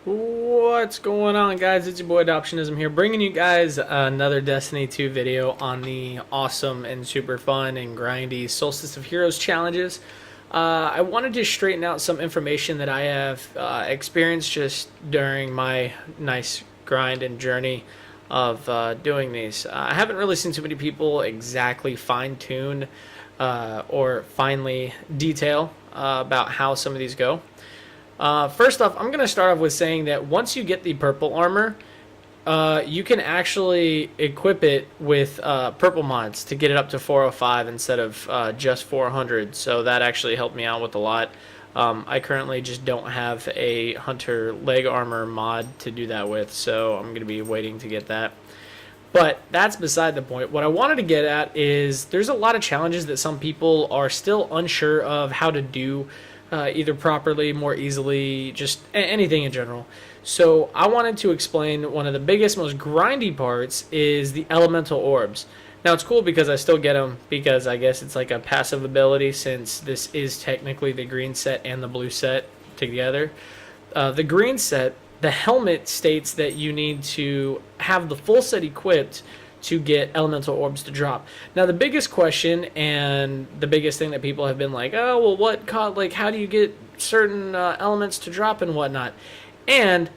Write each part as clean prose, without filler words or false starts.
What's going on, guys? It's your boy Adoptionism here, bringing you guys another Destiny 2 video on the awesome and super fun and grindy Solstice of Heroes challenges. I wanted to straighten out some information that I have experienced just during my nice grind and journey of doing these. I haven't really seen too many people exactly fine-tune or finely detail about how some of these go. First off, I'm going to start off with saying that once you get the purple armor, you can actually equip it with purple mods to get it up to 405 instead of just 400. So that actually helped me out with a lot. I currently just don't have a hunter leg armor mod to do that with, so I'm going to be waiting to get that. But that's beside the point. What I wanted to get at is there's a lot of challenges that some people are still unsure of how to do, either properly, more easily, just anything in general. So I wanted to explain one of the biggest, most grindy parts is the elemental orbs. Now it's cool because I still get them because I guess it's like a passive ability since this is technically the green set and the blue set together. The green set, the helmet states that you need to have the full set equipped to get elemental orbs to drop. Now the biggest question and the biggest thing that people have been like, oh well, how do you get certain elements to drop and whatnot? And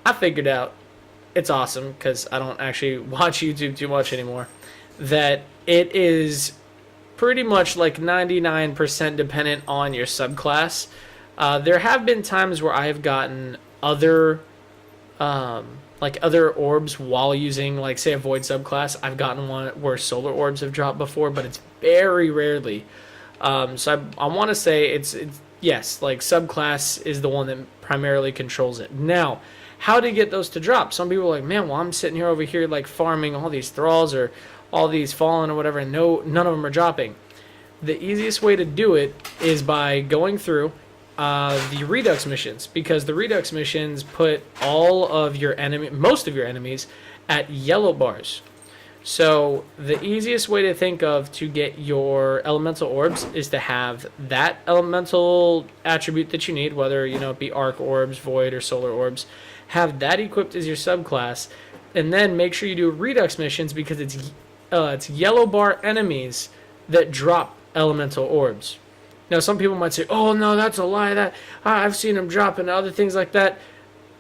I figured out, it's awesome because I don't actually watch YouTube too much anymore, that it is pretty much like 99% dependent on your subclass. There have been times where I have gotten other other orbs while using, like, say, a void subclass. I've gotten one where solar orbs have dropped before, but it's very rarely. So I want to say it's yes, like, subclass is the one that primarily controls it. Now, how to get those to drop? Some people are like, man, well, I'm sitting here over here like farming all these thralls or all these fallen or whatever, and none of them are dropping. The easiest way to do it is by going through the Redux missions, because the Redux missions put most of your enemies at yellow bars. So the easiest way to think of to get your elemental orbs is to have that elemental attribute that you need, whether it be arc orbs, void, or solar orbs. Have that equipped as your subclass, and then make sure you do Redux missions because it's yellow bar enemies that drop elemental orbs. Now, some people might say, oh, no, that's a lie. I've seen them drop and other things like that.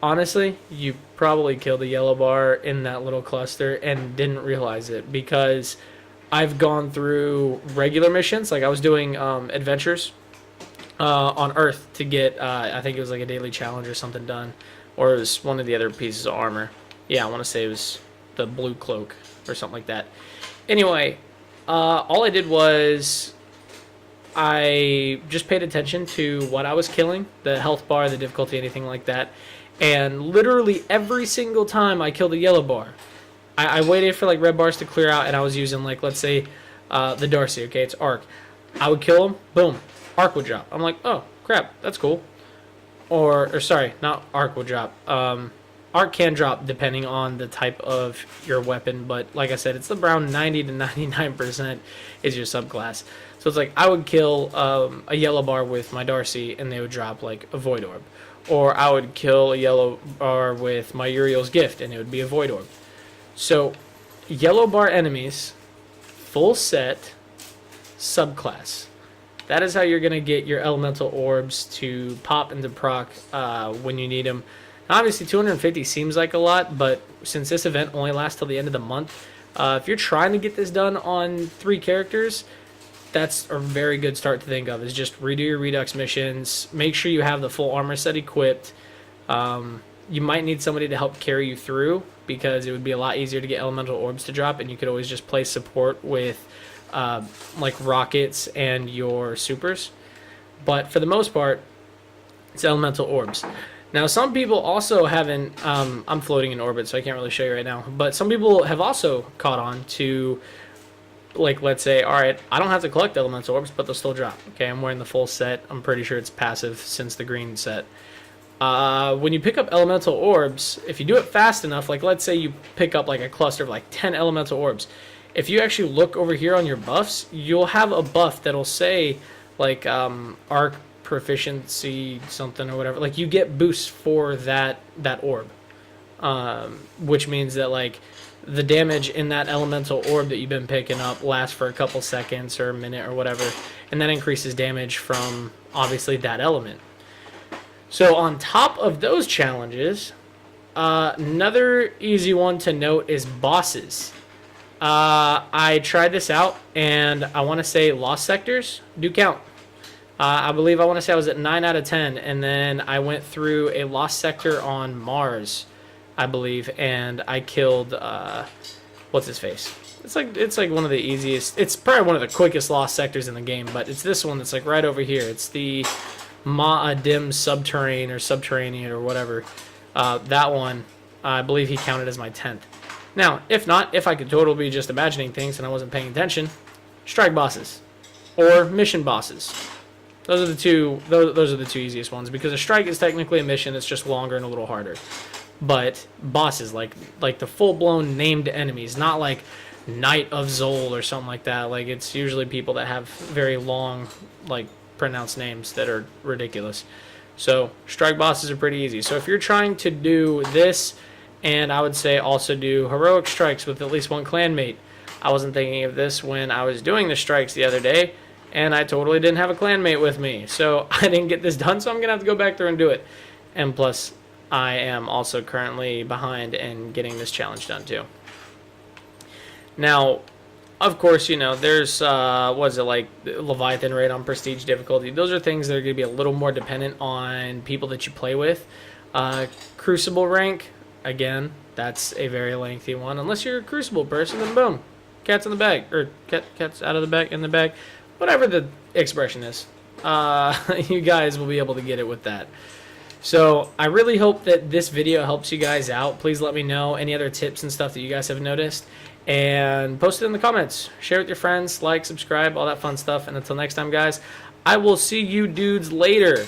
Honestly, you probably killed a yellow bar in that little cluster and didn't realize it, because I've gone through regular missions. Like, I was doing adventures on Earth to get, I think it was like a daily challenge or something done, or it was one of the other pieces of armor. Yeah, I want to say it was the blue cloak or something like that. Anyway, all I did was I just paid attention to what I was killing, the health bar, the difficulty, anything like that. And literally every single time I killed a yellow bar, I waited for like red bars to clear out, and I was using, like, let's say the Darcy, okay, it's arc. I would kill him, boom, arc would drop. I'm like, oh, crap, that's cool. Or sorry, not arc would drop. Arc can drop depending on the type of your weapon, but like I said, it's around 90 to 99% is your subclass. So it's like I would kill a yellow bar with my Darcy, and they would drop like a void orb. Or I would kill a yellow bar with my Uriel's gift, and it would be a void orb. So yellow bar enemies, full set, subclass. That is how you're going to get your elemental orbs to pop and to proc when you need them. Obviously, 250 seems like a lot, but since this event only lasts till the end of the month, if you're trying to get this done on 3 characters, that's a very good start to think of, is just redo your Redux missions. Make sure you have the full armor set equipped. You might need somebody to help carry you through, because it would be a lot easier to get elemental orbs to drop, and you could always just play support with like rockets and your supers. But for the most part, it's elemental orbs. Now, some people also haven't, I'm floating in orbit, so I can't really show you right now, but some people have also caught on to, like, let's say, all right, I don't have to collect elemental orbs, but they'll still drop. Okay, I'm wearing the full set. I'm pretty sure it's passive since the green set. When you pick up elemental orbs, if you do it fast enough, like, let's say you pick up like a cluster of like 10 elemental orbs, if you actually look over here on your buffs, you'll have a buff that'll say like arc proficiency something or whatever. Like, you get boosts for that orb, which means that like the damage in that elemental orb that you've been picking up lasts for a couple seconds or a minute or whatever, and that increases damage from obviously that element. So on top of those challenges, another easy one to note is bosses. I tried this out, and I want to say lost sectors do count. I believe I want to say I was at 9 out of 10, and then I went through a lost sector on Mars, I believe, and I killed what's his face. It's like one of the easiest. It's probably one of the quickest lost sectors in the game, but it's this one that's like right over here. It's the Ma'adim subterranean or whatever. That one, I believe he counted as my 10th. Now, if not, if I could totally be just imagining things and I wasn't paying attention, strike bosses or mission bosses. Those are the two. Those are the two easiest ones, because a strike is technically a mission. It's just longer and a little harder. But bosses, like the full-blown named enemies, not like Knight of Zol or something like that. Like, it's usually people that have very long, like, pronounced names that are ridiculous. So strike bosses are pretty easy. So if you're trying to do this, and I would say also do heroic strikes with at least one clanmate. I wasn't thinking of this when I was doing the strikes the other day, and I totally didn't have a clanmate with me. So I didn't get this done, so I'm going to have to go back through and do it. And plus, I am also currently behind in getting this challenge done too. Now, of course, you know, there's, like Leviathan raid on prestige difficulty. Those are things that are going to be a little more dependent on people that you play with. Crucible rank, again, that's a very lengthy one. Unless you're a Crucible person, then boom, cat's in the bag, or cat's out of the bag, in the bag, whatever the expression is. You guys will be able to get it with that. So I really hope that this video helps you guys out. Please let me know any other tips and stuff that you guys have noticed, and post it in the comments. Share with your friends, like, subscribe, all that fun stuff. And until next time, guys, I will see you dudes later.